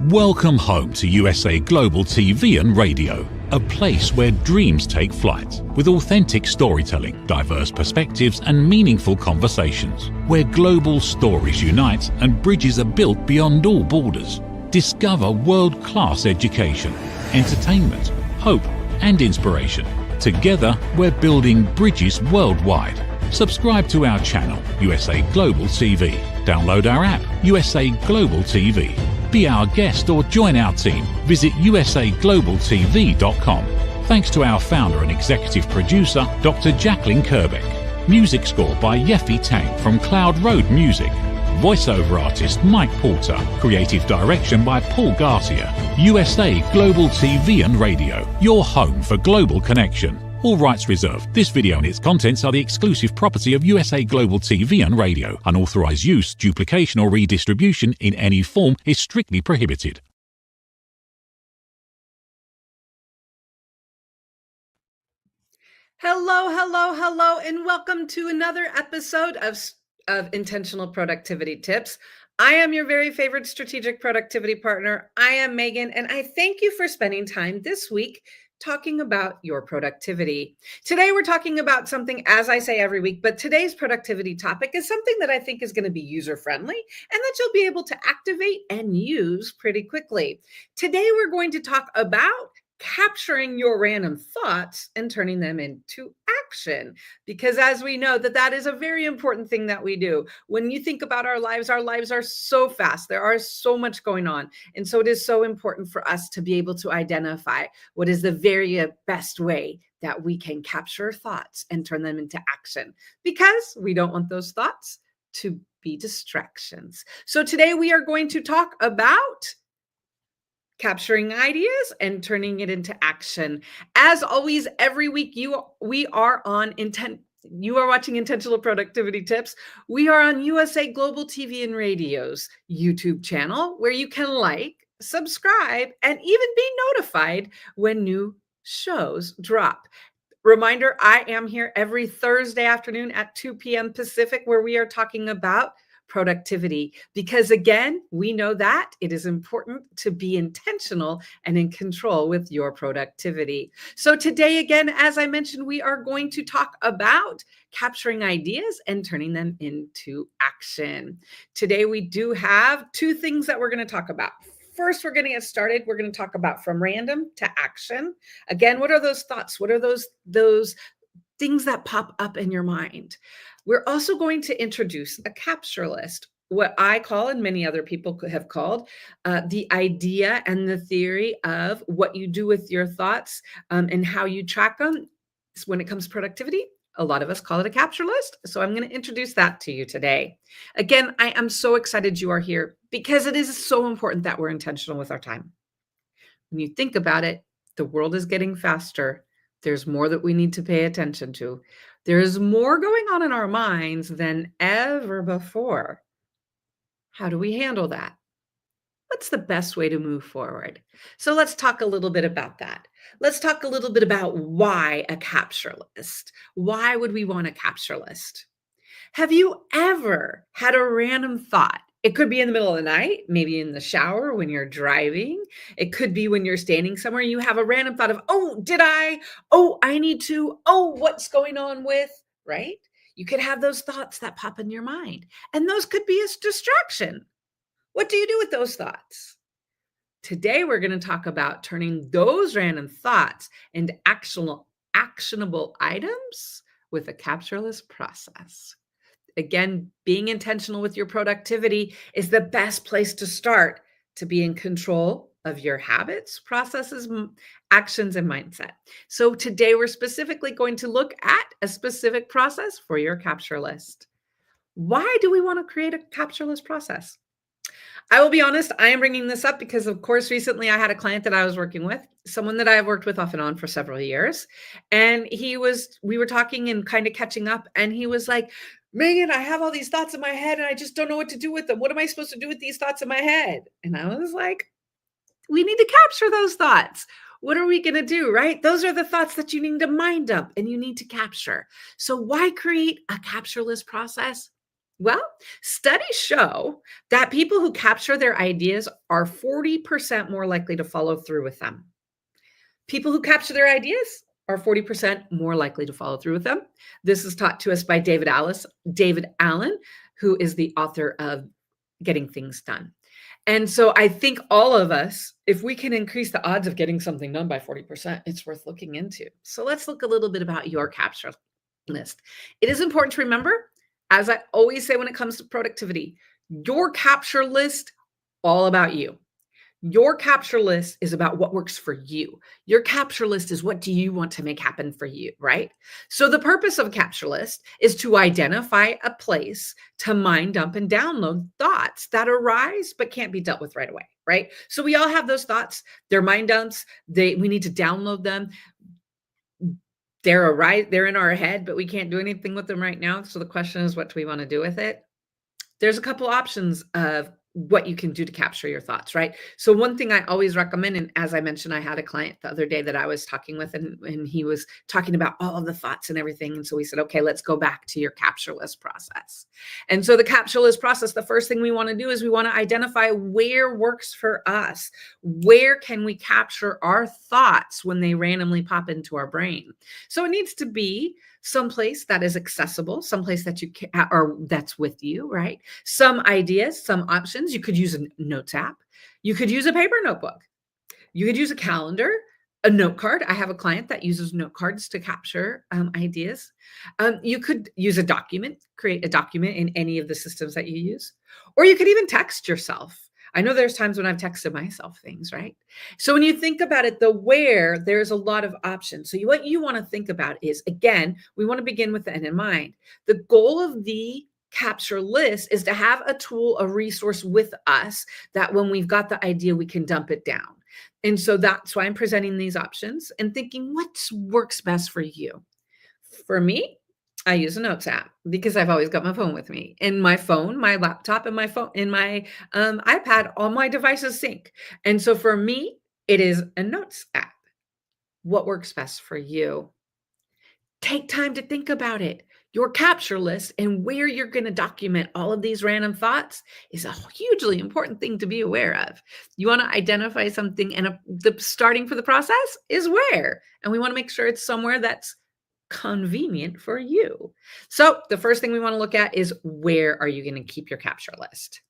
Welcome home to USA Global TV and Radio, a place where dreams take flight, with authentic storytelling, diverse perspectives and meaningful conversations, where global stories unite and bridges are built beyond all borders. Discover world-class education, entertainment, hope and inspiration. Together, we're building bridges worldwide. Subscribe to our channel, USA Global TV. Download our app, USA Global TV. Be our guest or join our team. Visit usaglobaltv.com. Thanks to our founder and executive producer, Dr. Jacqueline Kerbeck. Music score by Yeffy Tang from Cloud Road Music. Voiceover artist Mike Porter. Creative direction by Paul Garcia. USA Global TV and Radio. Your home for global connection. All rights reserved. This video and its contents are the exclusive property of USA Global TV and Radio. Unauthorized use, duplication or redistribution in any form is strictly prohibited. Hello, and welcome to another episode of Intentional Productivity Tips. I am your very favorite strategic productivity partner. I am Megan, and I thank you for spending time this week talking about your productivity. Today, we're talking about something, as I say every week, but today's productivity topic is something that I think is going to be user-friendly and that you'll be able to activate and use pretty quickly. Today, we're going to talk about capturing your random thoughts and turning them into action, because as we know that is a very important thing that we do. When you think about our lives are so fast. There are so much going on. And so it is so important for us to be able to identify what is the very best way that we can capture thoughts and turn them into action, because we don't want those thoughts to be distractions. So today we are going to talk about capturing ideas and turning it into action. As always, every week you are watching Intentional Productivity Tips. We are on USA Global TV and Radio's YouTube channel, where you can like, subscribe, and even be notified when new shows drop. Reminder, I am here every Thursday afternoon at 2 p.m. Pacific, where we are talking about productivity, because again, we know that it is important to be intentional and in control with your productivity. So today, again, as I mentioned, we are going to talk about capturing ideas and turning them into action. Today, we do have two things that we're going to talk about. First, we're going to get started. We're going to talk about from random to action. Again, what are those thoughts? What are those things that pop up in your mind? We're also going to introduce a capture list, what I call, and many other people have called, the idea and the theory of what you do with your thoughts and how you track them. When it comes to productivity, a lot of us call it a capture list. So I'm going to introduce that to you today. Again, I am so excited you are here, because it is so important that we're intentional with our time. When you think about it, the world is getting faster. There's more that we need to pay attention to. There's more going on in our minds than ever before. How do we handle that? What's the best way to move forward? So let's talk a little bit about that. Let's talk a little bit about why a capture list. Why would we want a capture list? Have you ever had a random thought? It could be in the middle of the night, maybe in the shower when you're driving. It could be when you're standing somewhere and you have a random thought of, I need to, what's going on with, right? You could have those thoughts that pop in your mind, and those could be a distraction. What do you do with those thoughts? Today, we're going to talk about turning those random thoughts into actionable items with a capture list process. Again, being intentional with your productivity is the best place to start to be in control of your habits, processes, actions, and mindset. So today we're specifically going to look at a specific process for your capture list. Why do we want to create a capture list process? I will be honest, I am bringing this up because, of course, recently I had a client that I was working with, someone that I've worked with off and on for several years. And we were talking and kind of catching up, and he was like, Megan, I have all these thoughts in my head and I just don't know what to do with them. What am I supposed to do with these thoughts in my head? And I was like, we need to capture those thoughts. What are we going to do, right? Those are the thoughts that you need to mind up and you need to capture. So why create a capture list process? Well, studies show that people who capture their ideas are 40% more likely to follow through with them. People who capture their ideas are 40% more likely to follow through with them. This is taught to us by David Allen, who is the author of Getting Things Done. And so I think all of us, if we can increase the odds of getting something done by 40%, it's worth looking into. So let's look a little bit about your capture list. It is important to remember, as I always say when it comes to productivity, your capture list, all about you. Your capture list is about what works for you. Your capture list is what do you want to make happen for you, right? So the purpose of a capture list is to identify a place to mind, dump, and download thoughts that arise but can't be dealt with right away, right? So we all have those thoughts. They're mind dumps. We need to download them. They're in our head, but we can't do anything with them right now. So the question is, what do we want to do with it? There's a couple options of what you can do to capture your thoughts, right? So one thing I always recommend, and as I mentioned, I had a client the other day that I was talking with, and he was talking about all of the thoughts and everything. And so we said, okay, let's go back to your capture list process. And so the capture list process, the first thing we want to do is we want to identify where works for us. Where can we capture our thoughts when they randomly pop into our brain? So it needs to be someplace that is accessible, someplace that you can, or that's with you, right? Some ideas, some options. You could use a notes app. You could use a paper notebook. You could use a calendar, a note card. I have a client that uses note cards to capture ideas. You could use a document, create a document in any of the systems that you use, or you could even text yourself. I know there's times when I've texted myself things, right? So when you think about it, the where, there's a lot of options. So what you want to think about is, again, we want to begin with the end in mind. The goal of the capture list is to have a tool, a resource with us that when we've got the idea, we can dump it down. And so that's why I'm presenting these options and thinking what works best for you. For me, I use a notes app because I've always got my phone with me. In my phone, my laptop, and my phone, in my iPad, all my devices sync. And so for me, it is a notes app. What works best for you? Take time to think about it. Your capture list and where you're going to document all of these random thoughts is a hugely important thing to be aware of. You want to identify something, and the starting for the process is where. And we want to make sure it's somewhere that's convenient for you. So the first thing we want to look at is, where are you going to keep your capture list?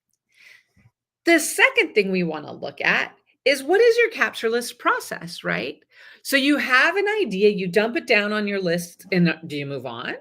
The second thing we want to look at is, what is your capture list process, right? So you have an idea, you dump it down on your list, and do you move on?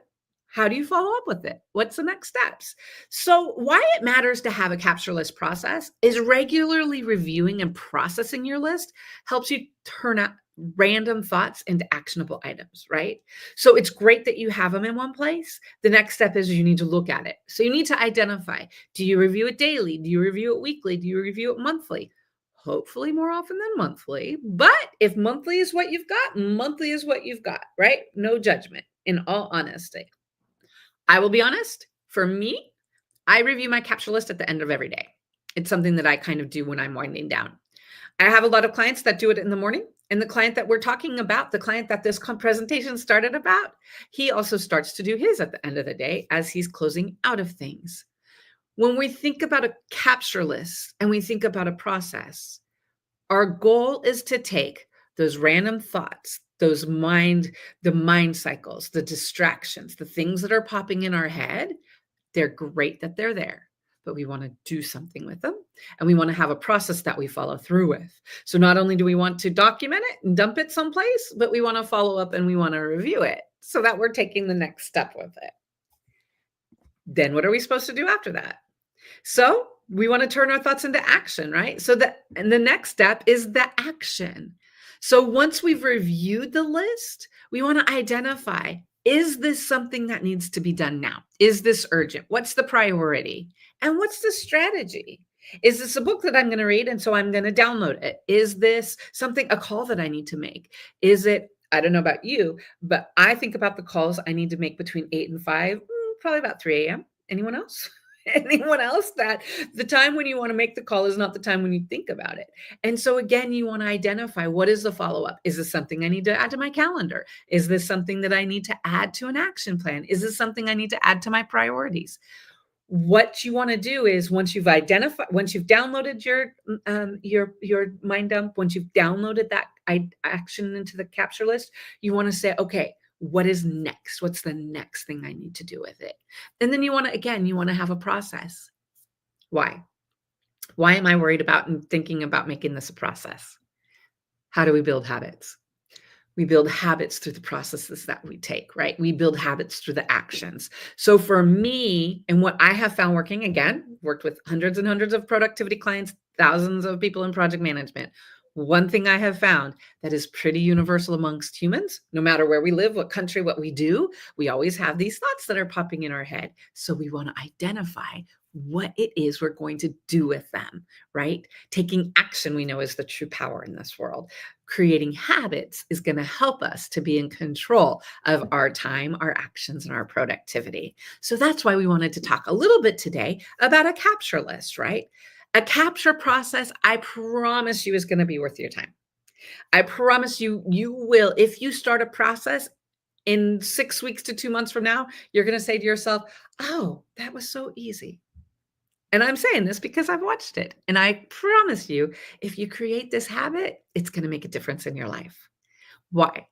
How do you follow up with it? What's the next steps? So why it matters to have a capture list process is regularly reviewing and processing your list helps you turn out random thoughts into actionable items, right? So it's great that you have them in one place. The next step is you need to look at it. So you need to identify, do you review it daily? Do you review it weekly? Do you review it monthly? Hopefully more often than monthly. But if monthly is what you've got, monthly is what you've got, right? No judgment, in all honesty. I will be honest, for me, I review my capture list at the end of every day. It's something that I kind of do when I'm winding down. I have a lot of clients that do it in the morning. And the client that we're talking about, the client that this presentation started about, he also starts to do his at the end of the day as he's closing out of things. When we think about a capture list and we think about a process, our goal is to take those random thoughts, the mind cycles, the distractions, the things that are popping in our head. They're great that they're there, but we want to do something with them, and we want to have a process that we follow through with. So not only do we want to document it and dump it someplace, but we want to follow up and we want to review it so that we're taking the next step with it. Then what are we supposed to do after that? So we want to turn our thoughts into action, right? And the next step is the action. So once we've reviewed the list, we want to identify, is this something that needs to be done now? Is this urgent? What's the priority? And what's the strategy? Is this a book that I'm going to read, and so I'm going to download it? Is this a call that I need to make? Is it, I don't know about you, but I think about the calls I need to make between 8 and 5, probably about 3 a.m. Anyone else? Anyone else that the time when you want to make the call is not the time when you think about it. And so again, you want to identify, what is the follow-up? Is this something I need to add to my calendar? Is this something that I need to add to an action plan? Is this something I need to add to my priorities? What you want to do is once you've downloaded your mind dump, once you've downloaded that action into the capture list, you want to say, okay, what is next? What's the next thing I need to do with it? And then you want to have a process. Why? Why am I worried about and thinking about making this a process? How do we build habits? We build habits through the processes that we take, right? We build habits through the actions. So for me, and what I have found working, again, worked with hundreds and hundreds of productivity clients, thousands of people in project management. One thing I have found that is pretty universal amongst humans, no matter where we live, what country, what we do, we always have these thoughts that are popping in our head. So we want to identify what it is we're going to do with them, right? Taking action, we know, is the true power in this world. Creating habits is going to help us to be in control of our time, our actions, and our productivity. So that's why we wanted to talk a little bit today about a capture list, right? A capture process, I promise you, is going to be worth your time. I promise you, you will. If you start a process in 6 weeks to 2 months from now, you're going to say to yourself, oh, that was so easy. And I'm saying this because I've watched it. And I promise you, if you create this habit, it's going to make a difference in your life. Why?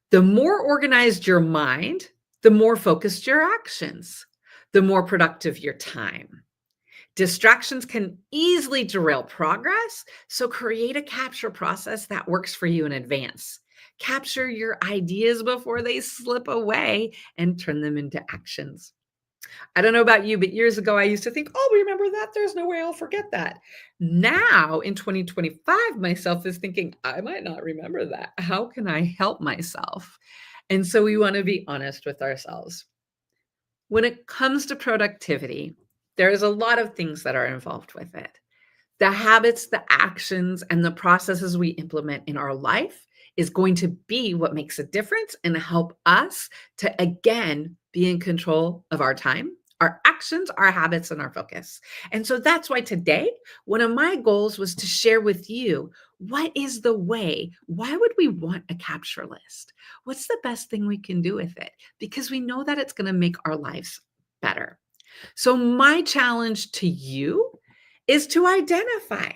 The more organized your mind, the more focused your actions, the more productive your time. Distractions can easily derail progress, so create a capture process that works for you in advance. Capture your ideas before they slip away and turn them into actions. I don't know about you, but years ago, I used to think, oh, remember that? There's no way I'll forget that. Now in 2025, myself is thinking, I might not remember that. How can I help myself? And so we want to be honest with ourselves. When it comes to productivity, there's a lot of things that are involved with it. The habits, the actions, and the processes we implement in our life is going to be what makes a difference and help us to, again, be in control of our time, our actions, our habits, and our focus. And so that's why today, one of my goals was to share with you, what is the way? Why would we want a capture list? What's the best thing we can do with it? Because we know that it's going to make our lives better. So my challenge to you is to identify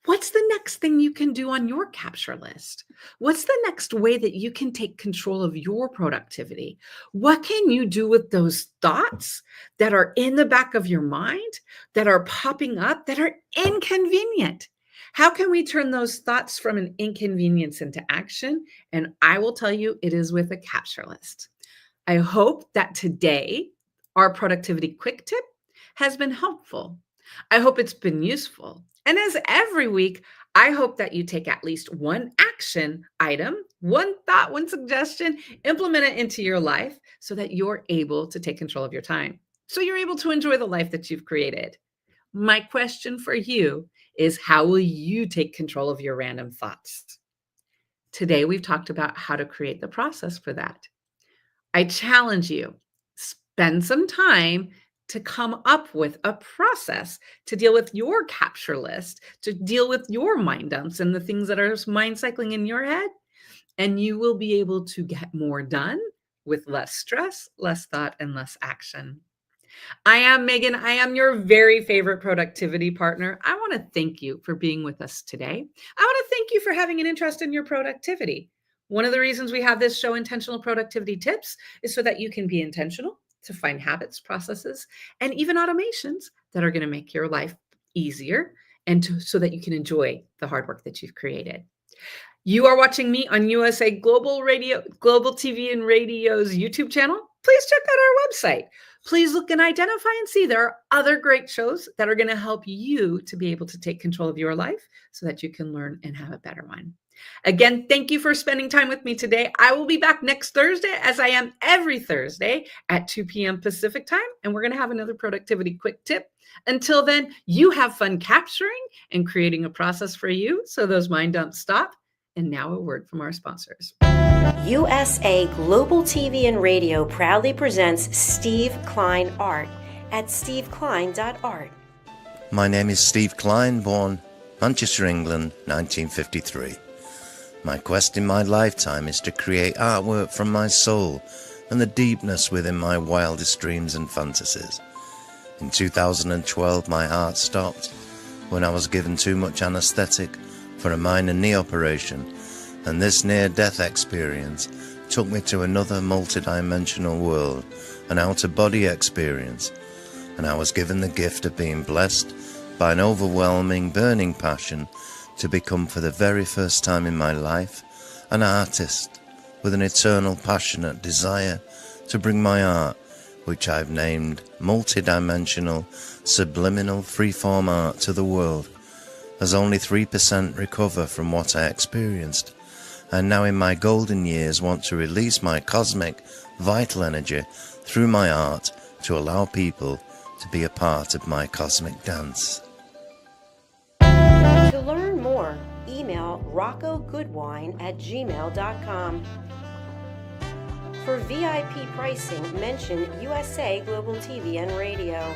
what's the next thing you can do on your capture list? What's the next way that you can take control of your productivity? What can you do with those thoughts that are in the back of your mind, that are popping up, that are inconvenient? How can we turn those thoughts from an inconvenience into action? And I will tell you, it is with a capture list. I hope that today, our productivity quick tip has been helpful. I hope it's been useful. And as every week, I hope that you take at least one action item, one thought, one suggestion, implement it into your life so that you're able to take control of your time. So you're able to enjoy the life that you've created. My question for you is, how will you take control of your random thoughts? Today, we've talked about how to create the process for that. I challenge you, spend some time to come up with a process to deal with your capture list, to deal with your mind dumps and the things that are mind cycling in your head. And you will be able to get more done with less stress, less thought, and less action. I am Megan. I am your very favorite productivity partner. I want to thank you for being with us today. I want to thank you for having an interest in your productivity. One of the reasons we have this show, Intentional Productivity Tips, is so that you can be intentional to find habits, processes, and even automations that are going to make your life easier and so that you can enjoy the hard work that you've created. You are watching me on USA Global TV and Radio's YouTube channel. Please check out our website. Please look and identify and see there are other great shows that are going to help you to be able to take control of your life so that you can learn and have a better one. Again, thank you for spending time with me today. I will be back next Thursday, as I am every Thursday at 2 p.m. Pacific time, and we're going to have another productivity quick tip. Until then, you have fun capturing and creating a process for you so those mind dumps stop. And now a word from our sponsors. USA Global TV and Radio proudly presents Steve Klein Art at steveklein.art. My name is Steve Klein, born Manchester, England, 1953. My quest in my lifetime is to create artwork from my soul and the deepness within my wildest dreams and fantasies. In 2012, my heart stopped when I was given too much anesthetic for a minor knee operation, and this near-death experience took me to another multidimensional world, an out-of-body experience, and I was given the gift of being blessed by an overwhelming, burning passion to become, for the very first time in my life, an artist with an eternal, passionate desire to bring my art, which I've named multidimensional, subliminal, freeform art, to the world, as only 3% recover from what I experienced, and now in my golden years want to release my cosmic, vital energy through my art to allow people to be a part of my cosmic dance. To learn more, email roccogoodwine@gmail.com. For VIP pricing, mention USA Global TV and Radio.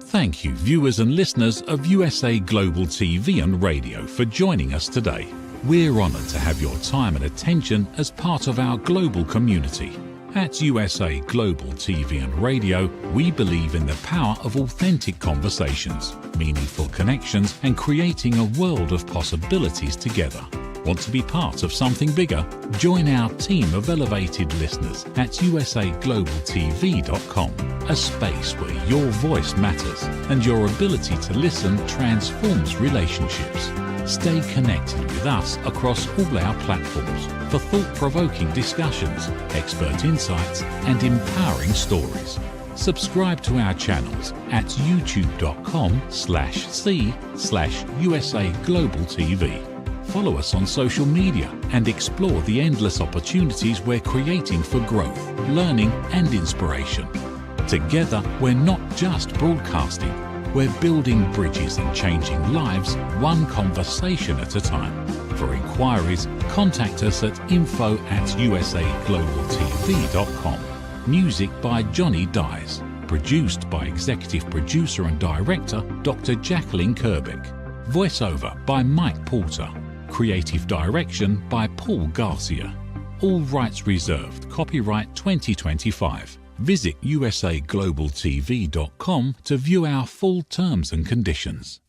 Thank you, viewers and listeners of USA Global TV and Radio, for joining us today. We're honoured to have your time and attention as part of our global community. At USA Global TV and Radio, we believe in the power of authentic conversations, meaningful connections, and creating a world of possibilities together. Want to be part of something bigger? Join our team of elevated listeners at usaglobaltv.com, a space where your voice matters and your ability to listen transforms relationships. Stay connected with us across all our platforms for thought-provoking discussions, expert insights, and empowering stories. Subscribe to our channels at youtube.com/c/USA Global TV. Follow us on social media and explore the endless opportunities we're creating for growth, learning, and inspiration. Together, we're not just broadcasting, we're building bridges and changing lives one conversation at a time. For inquiries, contact us at info@usaglobaltv.com. Music by Johnny Dyes. Produced by Executive Producer and Director Dr. Jacqueline Kerbeck. Voiceover by Mike Porter. Creative Direction by Paul Garcia. All rights reserved. Copyright 2025. Visit usaglobaltv.com to view our full terms and conditions.